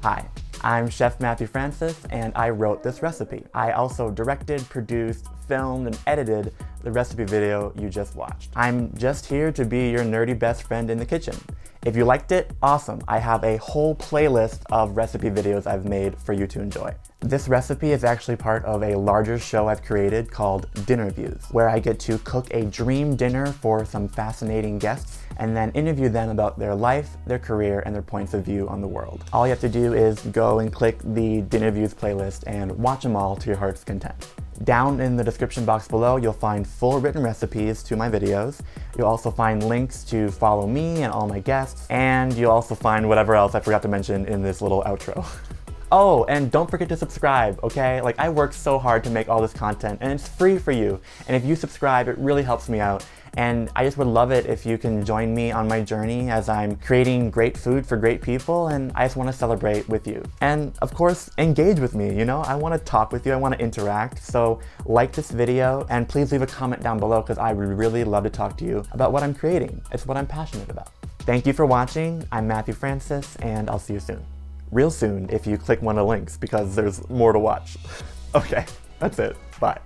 Hi, I'm Chef Matthew Francis, and I wrote this recipe. I also directed, produced, filmed, and edited the recipe video you just watched. I'm just here to be your nerdy best friend in the kitchen. If you liked it, awesome. I have a whole playlist of recipe videos I've made for you to enjoy. This recipe is actually part of a larger show I've created called DinnerViews, where I get to cook a dream dinner for some fascinating guests and then interview them about their life, their career, and their points of view on the world. All you have to do is go and click the DinnerViews playlist and watch them all to your heart's content. Down in the description box below, you'll find full written recipes to my videos. You'll also find links to follow me and all my guests, and you'll also find whatever else I forgot to mention in this little outro. Oh, and don't forget to subscribe, okay? Like, I work so hard to make all this content, and it's free for you. And if you subscribe, it really helps me out. And I just would love it if you can join me on my journey as I'm creating great food for great people, and I just want to celebrate with you. And of course, engage with me, you know? I want to talk with you, I want to interact. So like this video, and please leave a comment down below because I would really love to talk to you about what I'm creating. It's what I'm passionate about. Thank you for watching. I'm Matthew Francis, and I'll see you soon. Real soon if you click one of the links because there's more to watch. Okay, that's it. Bye.